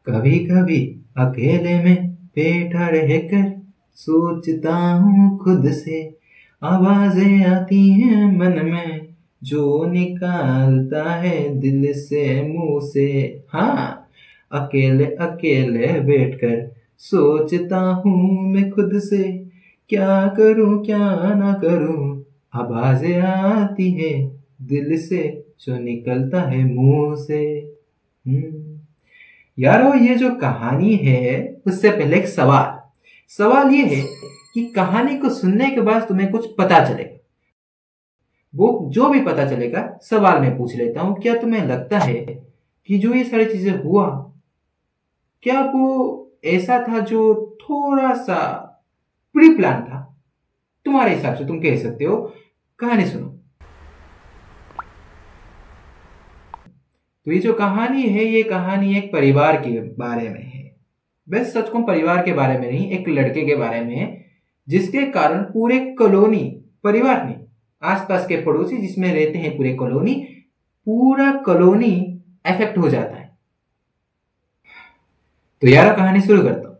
कभी कभी अकेले में बैठा रहकर सोचता हूँ खुद से, आवाजें आती हैं मन में जो निकालता है दिल से मुंह से। हाँ, अकेले अकेले बैठकर सोचता हूँ मैं खुद से, क्या करूँ क्या ना करूँ, आवाजें आती है दिल से जो निकलता है मुंह से। यारो, ये जो कहानी है उससे पहले एक सवाल सवाल ये है कि कहानी को सुनने के बाद तुम्हें कुछ पता चलेगा। वो जो भी पता चलेगा सवाल में पूछ लेता हूं, क्या तुम्हें लगता है कि जो ये सारी चीजें हुआ, क्या वो ऐसा था जो थोड़ा सा प्री प्लान था? तुम्हारे हिसाब से तुम कह सकते हो। कहानी सुनो। तो ये जो कहानी है, ये कहानी एक परिवार के बारे में है। वैसे सच कहूं, परिवार के बारे में नहीं, एक लड़के के बारे में है जिसके कारण पूरे कॉलोनी, परिवार नहीं, आसपास के पड़ोसी जिसमें रहते हैं पूरे कॉलोनी, पूरा कॉलोनी इफेक्ट हो जाता है। तो यार कहानी शुरू करता हूं।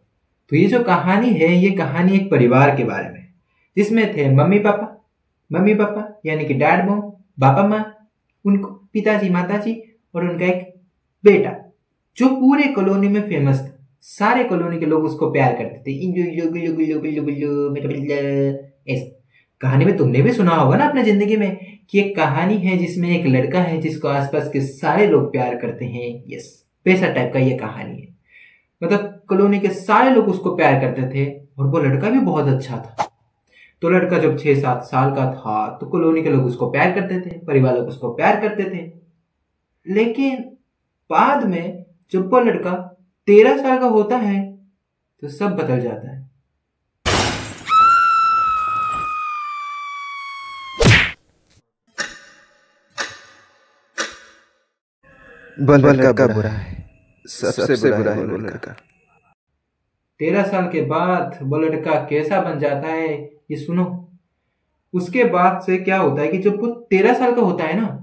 तो ये जो कहानी है, ये कहानी एक परिवार के बारे में है जिसमें थे मम्मी पापा यानी कि डैड मॉम, पापा माँ, उनको पिताजी माताजी और उनका एक बेटा जो पूरे कॉलोनी में फेमस था। सारे कॉलोनी के लोग उसको प्यार करते थे, इंजो गुल्लू गुल्लू गुल्लू गुल्लू मेरा बिल्ला। ऐसा कहानी में तुमने भी सुना होगा ना अपने जिंदगी में कि एक कहानी है जिसमें एक लड़का है जिसको आसपास के सारे लोग प्यार करते हैं। यस, वैसा टाइप का ये कहानी है। मतलब कॉलोनी के सारे लोग उसको प्यार करते थे और वो लड़का भी बहुत अच्छा था। तो लड़का जब 6-7 साल का था तो कॉलोनी के लोग उसको प्यार करते थे, परिवार लोग उसको प्यार करते थे। लेकिन बाद में जब वो लड़का 13 साल का होता है तो सब बदल जाता है। वो लड़का बुरा है, सबसे बुरा है वो लड़का। 13 साल के बाद वो लड़का कैसा बन जाता है ये सुनो। उसके बाद से क्या होता है कि जब वो 13 साल का होता है ना,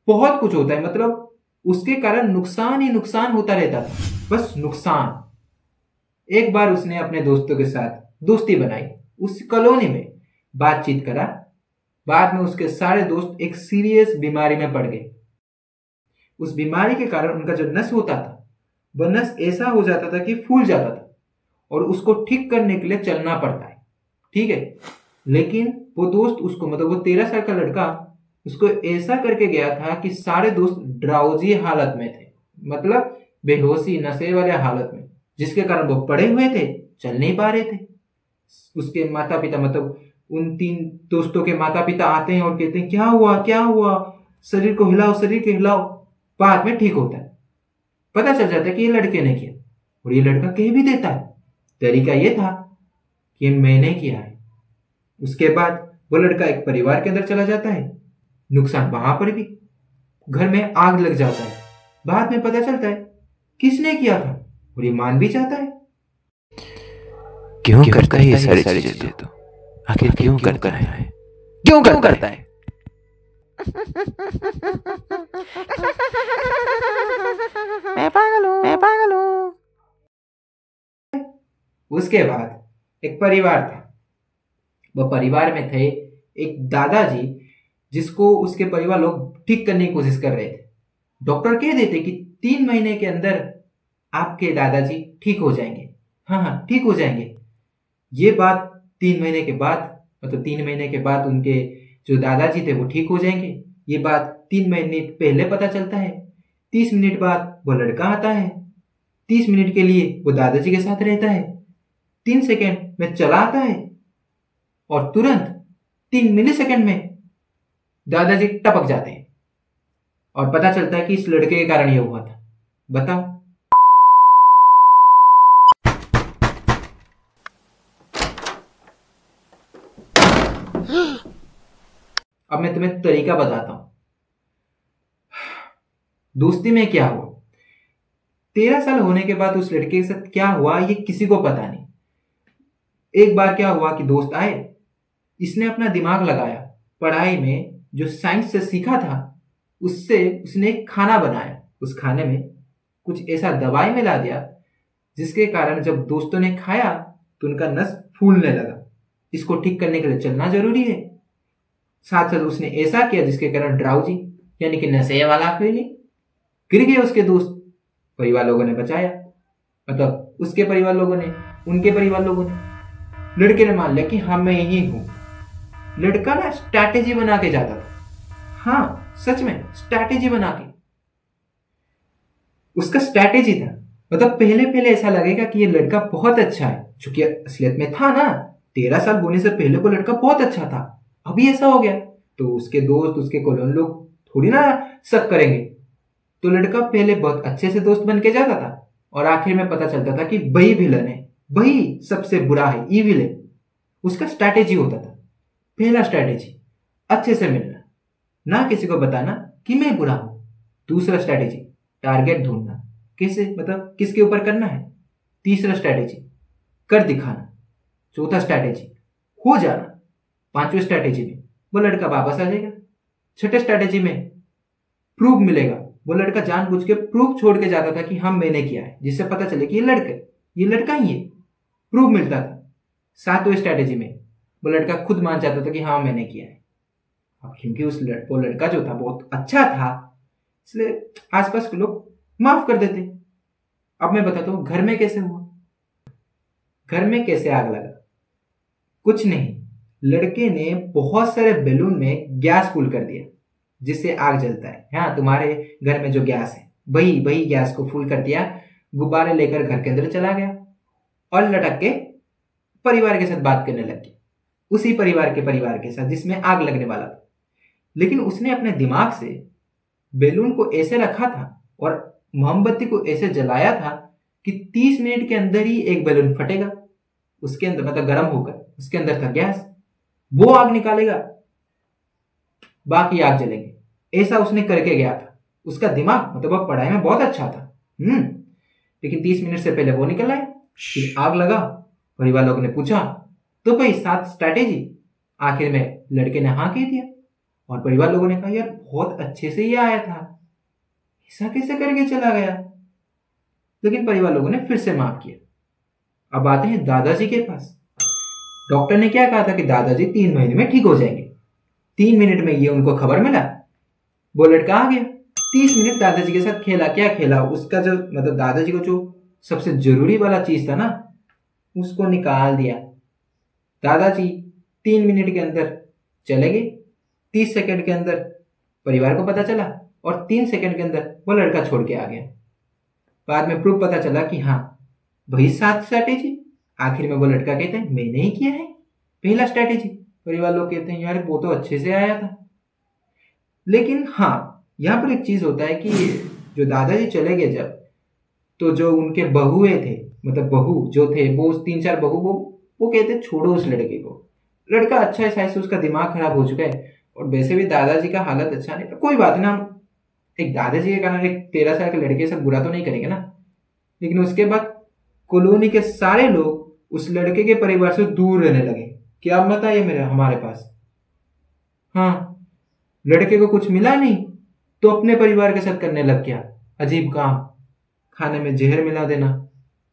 बहुत कुछ होता है। मतलब उसके कारण नुकसान ही नुकसान होता रहता था, बस नुकसान। एक बार उसने अपने दोस्तों के साथ दोस्ती बनाई, उस कॉलोनी में बातचीत करा। बाद में उसके सारे दोस्त एक सीरियस बीमारी में पड़ गए। उस बीमारी के कारण उनका जो नस होता था, वह नस ऐसा हो जाता था कि फूल जाता था और उसको ठीक करने के लिए चलना पड़ता है। ठीक है, लेकिन वो दोस्त उसको, मतलब वो 13 साल का लड़का उसको ऐसा करके गया था कि सारे दोस्त ड्राउजी हालत में थे, मतलब बेहोशी नशे वाले हालत में, जिसके कारण वो पड़े हुए थे, चल नहीं पा रहे थे। उसके माता पिता, मतलब उन 3 दोस्तों के माता पिता आते हैं और कहते हैं क्या हुआ क्या हुआ, शरीर को हिलाओ शरीर को हिलाओ। बाद में ठीक होता है, पता चल जाता है कि ये लड़के ने किया। और ये लड़का कह भी देता है, तरीका ये था कि मैंने किया है। उसके बाद वो लड़का एक परिवार के अंदर चला जाता है, नुकसान वहां पर भी, घर में आग लग जाता है। बाद में पता चलता है किसने किया था और ये मान भी जाता है। क्यों करता है ये सारी चीजें? तो आखिर क्यों करता है? क्यों करता है? मैं पागल हूँ। उसके बाद एक परिवार था। वह परिवार में थे एक दादाजी जिसको उसके परिवार लोग ठीक करने की कोशिश कर रहे थे। डॉक्टर कह देते कि 3 महीने के अंदर आपके दादाजी ठीक हो जाएंगे। हाँ हाँ, ठीक हो जाएंगे। ये बात 3 महीने के बाद, मतलब 3 महीने के बाद उनके जो दादाजी थे वो ठीक हो जाएंगे, ये बात 3 मिनट पहले पता चलता है। 30 मिनट बाद वो लड़का आता है, 30 मिनट के लिए वो दादाजी के साथ रहता है, 3 सेकंड में चला आता है और तुरंत 3 मिली सेकंड में दादाजी टपक जाते हैं और पता चलता है कि इस लड़के के कारण ये हुआ था। बताओ। अब मैं तुम्हें तरीका बताता हूं दोस्ती में क्या हुआ। 13 साल होने के बाद उस लड़के के साथ क्या हुआ ये किसी को पता नहीं। एक बार क्या हुआ कि दोस्त आए, इसने अपना दिमाग लगाया, पढ़ाई में जो साइंस से सीखा था उससे उसने एक खाना बनाया। उस खाने में कुछ ऐसा दवाई मिला दिया जिसके कारण जब दोस्तों ने खाया तो उनका नस फूलने लगा। इसको ठीक करने के लिए चलना जरूरी है। साथ साथ उसने ऐसा किया जिसके कारण ड्राउजी यानी कि नशे वाला फीलिंग, गिर गए उसके दोस्त। परिवार लोगों ने बचाया, मतलब उसके परिवार लोगों ने, उनके परिवार लोगों ने। लड़के ने मान लिया कि हाँ मैं यही हूं। लड़का ना स्ट्रैटेजी बना के जाता था, हाँ सच में स्ट्रैटेजी बना के। उसका स्ट्रैटेजी था, मतलब पहले पहले ऐसा लगेगा कि ये लड़का बहुत अच्छा है, क्योंकि असलियत में था ना। 13 साल होने से पहले वो लड़का बहुत अच्छा था, अभी ऐसा हो गया तो उसके दोस्त, उसके कॉलोनी लोग थोड़ी ना शक करेंगे। तो लड़का पहले बहुत अच्छे से दोस्त बन के जाता था और आखिर में पता चलता था कि वही विलन है, वही सबसे बुरा है, ईविल है। उसका स्ट्रैटेजी होता था, पहला स्ट्रैटेजी अच्छे से मिलना, ना किसी को बताना कि मैं बुरा हूं। दूसरा स्ट्रैटेजी टारगेट ढूंढना, कैसे, मतलब किसके ऊपर करना है। तीसरा स्ट्रैटेजी कर दिखाना। चौथा स्ट्रैटेजी हो जाना। पांचवी स्ट्रैटेजी में वो लड़का वापस आ जाएगा। छठे स्ट्रैटेजी में प्रूफ मिलेगा, वो लड़का जानबूझ के प्रूफ छोड़ के जाता था कि हाँ मैंने किया है, जिससे पता चले कि ये लड़का ही है, प्रूफ मिलता था। सातवें स्ट्रैटेजी में वो लड़का खुद मान जाता था कि हाँ मैंने किया है। अब क्योंकि वो लड़का जो था बहुत अच्छा था, इसलिए आसपास के लोग माफ कर देते। अब मैं बताता हूँ घर में कैसे हुआ। घर में कैसे आग लगा, कुछ नहीं, लड़के ने बहुत सारे बैलून में गैस फुल कर दिया जिससे आग जलता है। हाँ, तुम्हारे घर में जो गैस है वही वही गैस को फुल कर दिया। गुब्बारे लेकर घर के अंदर चला गया और लटक के परिवार के साथ बात करने लग गया, उसी परिवार के साथ जिसमें आग लगने वाला था। लेकिन उसने अपने दिमाग से बैलून को ऐसे रखा था और मोमबत्ती को ऐसे जलाया था कि 30 मिनट के अंदर ही एक बैलून फटेगा, उसके अंदर मतलब गर्म होकर, उसके अंदर था गैस, वो आग निकालेगा, बाकी आग जलेगी। ऐसा उसने करके गया था। उसका दिमाग, मतलब वो पढ़ाई में बहुत अच्छा था, लेकिन 30 मिनट से पहले वो निकल आया, फिर आग लगा। परिवार लोगों ने पूछा तो भाई 7 स्ट्रैटेजी। आखिर में लड़के ने हाँ कह दिया और परिवार लोगों ने कहा यार बहुत अच्छे से ये आया था, ऐसा कैसे करके चला गया। लेकिन परिवार लोगों ने फिर से माफ किया। अब आते हैं दादाजी के पास। डॉक्टर ने क्या कहा था कि दादाजी 3 महीने में ठीक हो जाएंगे। 3 मिनट में ये उनको खबर मिला, वो लड़का आ गया। 30 मिनट दादाजी के साथ खेला। क्या खेला, उसका जो मतलब दादाजी को जो सबसे जरूरी वाला चीज था ना, उसको निकाल दिया। दादाजी 3 मिनट के अंदर चले गए, 30 सेकंड के अंदर परिवार को पता चला और 3 सेकंड के अंदर वो लड़का छोड़ के आ गया। बाद में प्रूफ पता चला कि हाँ वही 7 स्ट्रैटेजी। आखिर में वो लड़का कहते हैं मैंने ही किया है पहला स्ट्रैटेजी। परिवार लोग कहते हैं यार वो तो अच्छे से आया था। लेकिन हाँ, यहाँ पर एक चीज होता है कि जो दादाजी चले गए जब, तो जो उनके बहुए थे, मतलब बहू जो थे, वो 3-4 बहू वो कहते छोड़ो उस लड़के को, लड़का अच्छा है, शायद से उसका दिमाग खराब हो चुका है और वैसे भी दादाजी का हालत अच्छा नहीं था, कोई बात ना, एक दादाजी के कारण एक 13 साल के लड़के से बुरा तो नहीं करेंगे ना। लेकिन उसके बाद कॉलोनी के सारे लोग उस लड़के के परिवार से दूर रहने लगे। क्या मत आइए मेरे हमारे पास। हाँ, लड़के को कुछ मिला नहीं तो अपने परिवार के साथ करने लग गया अजीब काम, खाने में जहर मिला देना,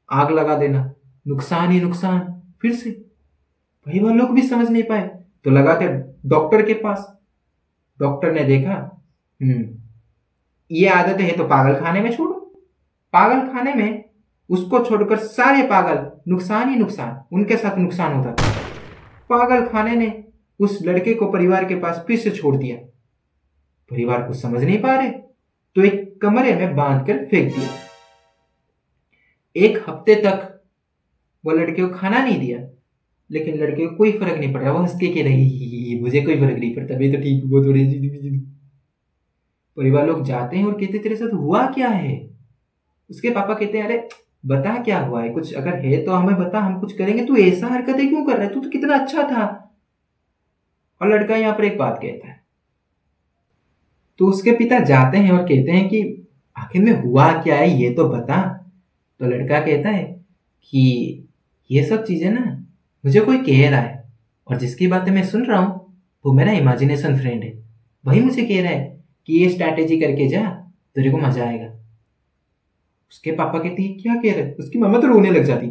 आग लगा देना, नुकसान ही नुकसान। फिर से परिवार लोग भी समझ नहीं पाए तो लगाते डॉक्टर के पास। डॉक्टर ने देखा ये आदत है तो पागल खाने में छोड़ो। पागल खाने में उसको छोड़कर सारे पागल, नुकसान ही नुकसान, उनके साथ नुकसान होता था। पागल खाने ने उस लड़के को परिवार के पास फिर से छोड़ दिया। परिवार को समझ नहीं पा रहे तो एक कमरे में बांध कर फेंक दिया। 1 हफ्ते तक वो लड़के को खाना नहीं दिया, लेकिन लड़के को कोई फर्क नहीं पड़ रहा। वो हंस के कह रही मुझे कोई फर्क नहीं पड़ता, मैं तो ठीक, वो थोड़ी। परिवार लोग जाते हैं और कहते तेरे साथ हुआ क्या है। उसके पापा कहते हैं अरे बता क्या हुआ है, कुछ अगर है तो हमें बता, हम कुछ करेंगे, तू ऐसा हरकतें क्यों कर रहा है, तू तो कितना अच्छा था। और लड़का यहाँ पर एक बात कहता है, तो उसके पिता जाते हैं और कहते हैं कि आखिर में हुआ क्या है ये तो बता। तो लड़का कहता है कि ये सब चीजें ना मुझे कोई कह रहा है और जिसकी बातें मैं सुन रहा हूं वो मेरा इमेजिनेशन फ्रेंड है, वही मुझे कह रहा है कि ये स्ट्रैटेजी करके जा, तेरे को मजा आएगा। उसके पापा कहते हैं क्या कह रहे, उसकी मम्मा तो रोने लग जाती।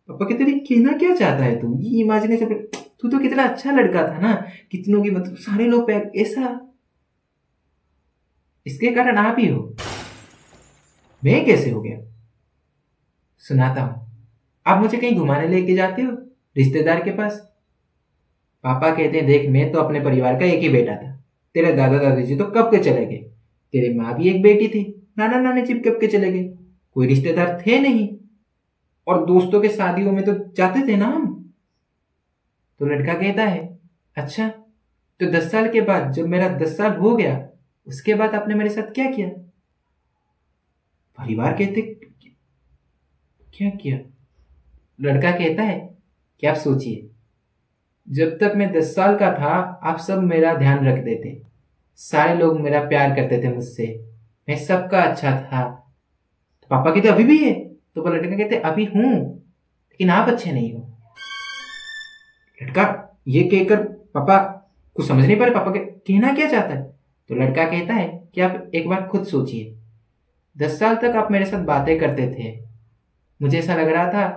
पापा कहते हैं कहना क्या चाहता है तू, ये इमेजिनेशन, तू तो कितना अच्छा लड़का था ना, कितनों की मतलब सारे लोग ऐसा, इसके कारण आप ही हो, मैं कैसे हो गया? सुनाता हूं। आप मुझे कहीं घुमाने लेके जाते हो रिश्तेदार के पास। पापा कहते हैं देख मैं तो अपने परिवार का एक ही बेटा था, तेरे दादा दादी तो कब के चले गए, तेरे माँ भी एक बेटी थी, नाना नानी जी कब के चले गए, कोई रिश्तेदार थे नहीं, और दोस्तों के शादियों में तो जाते थे ना हम। तो लड़का कहता है अच्छा, तो 10 साल के बाद जब मेरा 10 साल हो गया उसके बाद आपने मेरे साथ क्या किया? परिवार कहते क्या किया? लड़का कहता है कि आप सोचिए, जब तक मैं 10 साल का था आप सब मेरा ध्यान रखते थे, सारे लोग मेरा प्यार करते थे मुझसे, मैं सबका अच्छा था। तो पापा कहते अभी भी है? तो वो लड़का कहते अभी हूं लेकिन आप अच्छे नहीं हो। लड़का ये कहकर पापा कुछ समझ नहीं पा रहे, पापा कहना क्या चाहता है। तो लड़का कहता है कि आप एक बार खुद सोचिए, 10 साल तक आप मेरे साथ बातें करते थे, मुझे ऐसा लग रहा था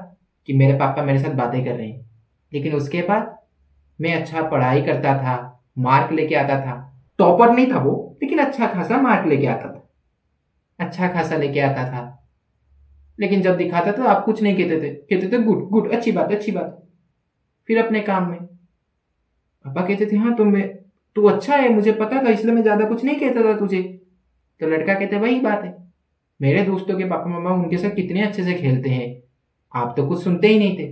कि मेरे पापा मेरे साथ बातें कर रहे हैं, लेकिन उसके बाद मैं अच्छा पढ़ाई करता था, मार्क लेके आता था, टॉपर नहीं था वो लेकिन अच्छा खासा मार्क लेके आता था, अच्छा खासा लेके आता था, लेकिन जब दिखाता था आप कुछ नहीं कहते थे, कहते थे गुड गुड, अच्छी बात अच्छी बात, फिर अपने काम में। पापा कहते थे हाँ तू अच्छा है, मुझे पता था इसलिए मैं ज्यादा कुछ नहीं कहता था तुझे। तो लड़का कहते वही बात है, मेरे दोस्तों के पापा मम्मा उनके साथ कितने अच्छे से खेलते हैं, आप तो कुछ सुनते ही नहीं थे,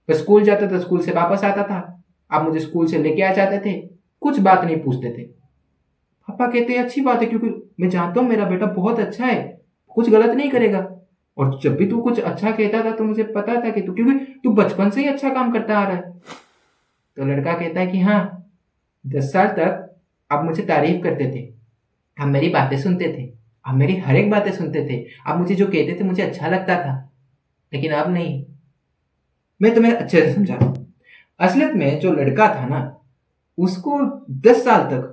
बस स्कूल जाता था, स्कूल से वापस आता था, आप मुझे स्कूल से लेके आ जाते थे, कुछ बात नहीं पूछते थे। पापा कहते हैं अच्छी बात है, क्योंकि मैं जानता हूँ मेरा बेटा बहुत अच्छा है, कुछ गलत नहीं करेगा, और जब भी तू कुछ अच्छा कहता था तो मुझे पता था कि क्योंकि तू बचपन से ही अच्छा काम करता आ रहा है। तो लड़का कहता है कि हाँ, 10 साल तक आप मुझे तारीफ करते थे, आप मेरी बातें सुनते थे, आप मेरी हर एक बातें सुनते थे, आप मुझे जो कहते थे मुझे अच्छा लगता था, लेकिन अब नहीं। मैं तुम्हें अच्छे से समझा रहा हूं। असलियत में जो लड़का था ना, उसको 10 साल तक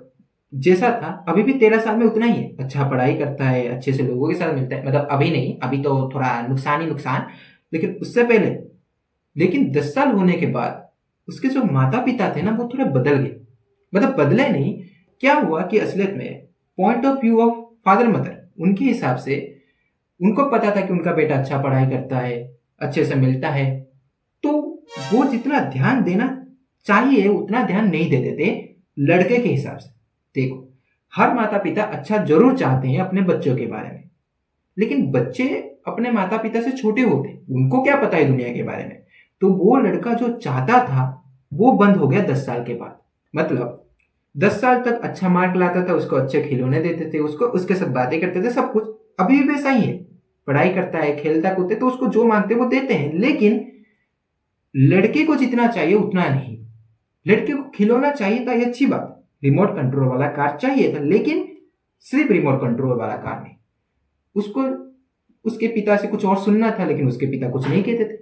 जैसा था अभी भी 13 साल में उतना ही है, अच्छा पढ़ाई करता है, अच्छे से लोगों के साथ मिलता है, मतलब अभी नहीं, अभी तो थोड़ा नुकसान ही नुकसान, लेकिन उससे पहले। लेकिन 10 साल होने के बाद उसके जो माता पिता थे ना वो थोड़े बदल गए, मतलब बदले नहीं, क्या हुआ कि असलियत में point of view of father mother, उनके हिसाब से उनको पता था कि उनका बेटा अच्छा पढ़ाई करता है, अच्छे से मिलता है, तो वो जितना ध्यान देना चाहिए उतना ध्यान नहीं देते थे लड़के के हिसाब से। देखो, हर माता पिता अच्छा जरूर चाहते हैं अपने बच्चों के बारे में, लेकिन बच्चे अपने माता पिता से छोटे होते, उनको क्या पता है दुनिया के बारे में। तो वो लड़का जो चाहता था वो बंद हो गया 10 साल के बाद। मतलब 10 साल तक अच्छा मार्क लाता था, उसको अच्छे खिलौने देते थे, उसको उसके साथ बातें करते थे, सब कुछ अभी भी वैसा ही है, पढ़ाई करता है, खेलता कूदते, तो उसको जो मांगते वो देते हैं, लेकिन लड़के को जितना चाहिए उतना नहीं। लड़के को खिलौना चाहिए था, ये अच्छी बात, रिमोट कंट्रोल वाला कार चाहिए था, लेकिन सिर्फ रिमोट कंट्रोल वाला कार नहीं, उसको उसके पिता से कुछ और सुनना था, लेकिन उसके पिता कुछ नहीं कहते थे।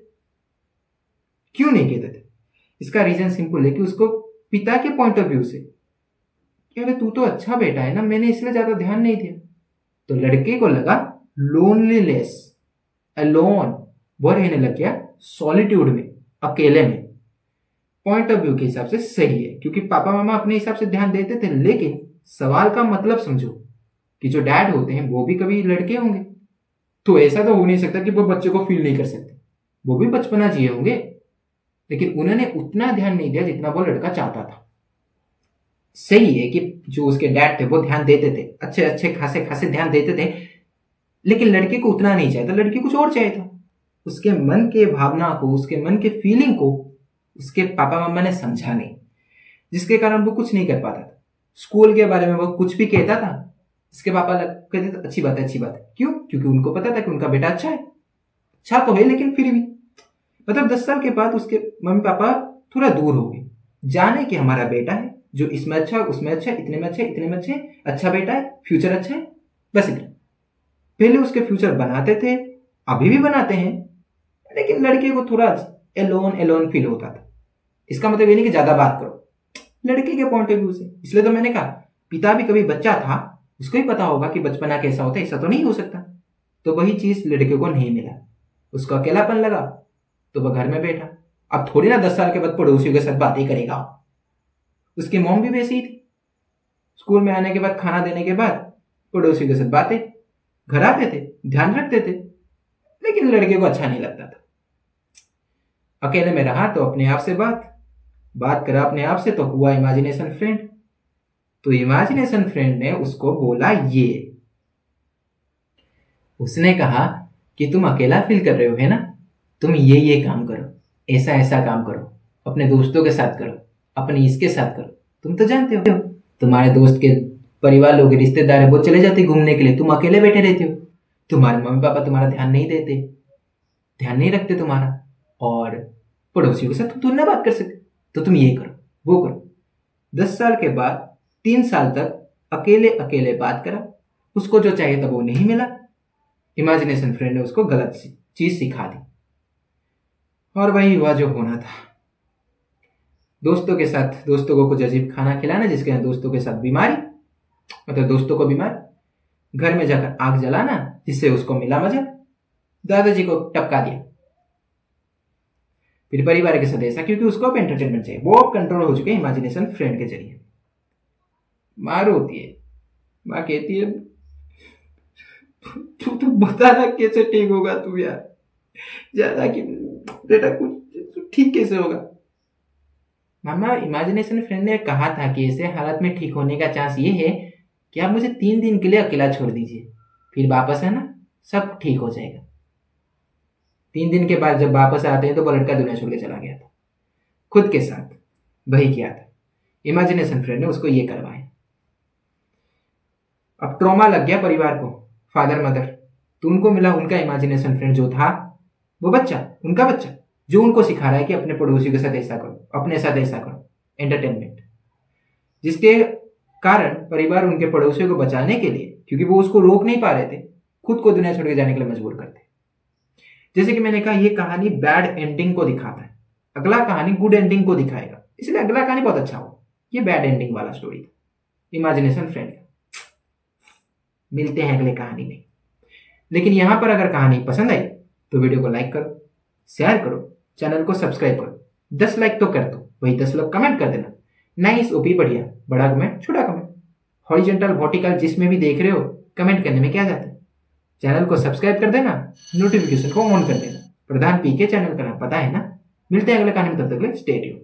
क्यों नहीं कहते थे? इसका रीजन सिंपल है कि उसको पिता के पॉइंट ऑफ व्यू से कि अरे तू तो अच्छा बेटा है ना, मैंने इसलिए ज्यादा ध्यान नहीं दिया। तो लड़के को लगा लोनलीनेस, अलोन, वो रहने लग गया सॉलिट्यूड में, अकेले में। पॉइंट ऑफ व्यू के हिसाब से सही है, क्योंकि पापा मामा अपने हिसाब से ध्यान देते थे, लेकिन सवाल का मतलब समझो कि जो डैड होते हैं वो भी कभी लड़के होंगे, तो ऐसा तो हो नहीं सकता कि वो बच्चे को फील नहीं कर सकते, वो भी बचपना जिए होंगे, लेकिन उन्होंने उतना ध्यान नहीं दिया जितना वो लड़का चाहता था। सही है कि जो उसके डैड थे वो ध्यान देते थे, अच्छे अच्छे खासे खासे ध्यान देते थे, लेकिन लड़के को उतना नहीं चाहिए था, लड़के कुछ और चाहिए था। उसके मन के भावना को, उसके मन के फीलिंग को उसके पापा मम्मा ने समझा नहीं, जिसके कारण वो कुछ नहीं कर पाता था। स्कूल के बारे में वो कुछ भी कहता था, इसके पापा कहते थे अच्छी बात है अच्छी बात है। क्यों? क्योंकि उनको पता था कि उनका बेटा अच्छा है, अच्छा तो है, लेकिन फिर भी मतलब 10 साल के बाद उसके मम्मी पापा थोड़ा दूर हो गए, जाने कि हमारा बेटा है जो इसमें अच्छा, उसमें अच्छा, इतने में अच्छा, इतने में अच्छे, अच्छा बेटा है, फ्यूचर अच्छा है, बस इतना। पहले उसके फ्यूचर बनाते थे, अभी भी बनाते हैं, लेकिन लड़के को थोड़ा एलोन एलोन फील होता था। इसका मतलब ये नहीं कि ज्यादा बात करो, लड़के के पॉइंट ऑफ व्यू से। इसलिए तो मैंने कहा पिता भी कभी बच्चा था, उसको ही पता होगा कि बचपना कैसा होता है, ऐसा तो नहीं हो सकता। तो वही चीज लड़के को नहीं मिला। उसको अकेलापन लगा तो वह घर में बैठा। अब थोड़ी ना 10 साल के बाद पड़ोसियों के साथ बातें करेगा। उसकी मॉम भी वैसी ही थी। स्कूल में आने के बाद, खाना देने के बाद पड़ोसियों के साथ बातें, घर आते थे, ध्यान रखते थे, लेकिन लड़के को अच्छा नहीं लगता था। अकेले में रहा तो अपने आप से बात करा अपने आप से, तो हुआ इमेजिनेशन फ्रेंड। तो इमेजिनेशन फ्रेंड ने उसको बोला उसने कहा कि तुम अकेला फील कर रहे हो है ना, तुम ये काम करो, ऐसा ऐसा काम करो, अपने दोस्तों के साथ करो, अपने इसके साथ करो। तुम तो जानते हो तुम्हारे दोस्त के परिवार लोग, रिश्तेदार है, वो चले जाते घूमने के लिए, तुम अकेले बैठे रहते हो। तुम्हारे मम्मी पापा तुम्हारा ध्यान नहीं रखते तुम्हारा, और पड़ोसियों के साथ तुम ना बात कर सकते। तो तुम ये करो, वो करो। 10 साल के बाद 3 साल तक अकेले अकेले बात करा, उसको जो चाहिए था वो नहीं मिला। इमेजिनेशन फ्रेंड ने उसको गलत चीज सिखा दी, और वही हुआ जो होना था। दोस्तों को कुछ अजीब खाना खिलाना, जिसके यहाँ दोस्तों के साथ बीमारी, मतलब दोस्तों को बीमारी, घर में जाकर आग जलाना जिससे उसको मिला मजा, दादाजी को टपका दिया। फिर परिवार के साथ ऐसा, क्योंकि उसको अब एंटरटेनमेंट चाहिए, वो अब कंट्रोल हो चुके हैं इमेजिनेशन फ्रेंड के जरिए। माँ रोती है, माँ कहती है तू बताना कैसे ठीक होगा तू यार, ज्यादा कि बेटा कुछ ठीक कैसे होगा। मामा, इमेजिनेशन फ्रेंड ने कहा था कि ऐसे हालत में ठीक होने का चांस ये है कि आप मुझे 3 दिन के लिए अकेला छोड़ दीजिए, फिर वापस है ना सब ठीक हो जाएगा। 3 दिन के बाद जब वापस आते हैं तो वो लड़का दुनिया छोड़ के चला गया था। खुद के साथ वही किया था, इमेजिनेशन फ्रेंड ने उसको ये करवाया। अब ट्रॉमा लग गया परिवार को, फादर मदर, तो उनको मिला उनका इमेजिनेशन फ्रेंड जो था वो उनका बच्चा जो उनको सिखा रहा है कि अपने पड़ोसियों के साथ ऐसा करो, अपने साथ ऐसा करो, एंटरटेनमेंट। जिसके कारण परिवार उनके पड़ोसियों को बचाने के लिए, क्योंकि वो उसको रोक नहीं पा रहे थे, खुद को दुनिया छोड़ के जाने के लिए मजबूर करते। जैसे कि मैंने कहा, ये कहानी बैड एंडिंग को दिखाता है, अगला कहानी गुड एंडिंग को दिखाएगा, इसलिए अगला कहानी बहुत अच्छा हो। ये बैड एंडिंग वाला स्टोरी था इमेजिनेशन फ्रेंड का। मिलते हैं अगले कहानी में। लेकिन यहां पर अगर कहानी पसंद आई तो वीडियो को लाइक करो, शेयर करो, चैनल को सब्सक्राइब करो। 10 लाइक तो कर दो, वही 10 लोग कमेंट कर देना, नाइस, ओपी, बढ़िया, बड़ा कमेंट, छोटा कमेंट, हॉरिजॉन्टल, वर्टिकल, जिसमें भी देख रहे हो, कमेंट करने में क्या जाता है। चैनल को सब्सक्राइब कर देना, नोटिफिकेशन को ऑन कर देना। प्रधान पीके चैनल का नाम पता है ना। मिलते हैं अगले कहानी में, तब तक स्टे ट्यून्ड।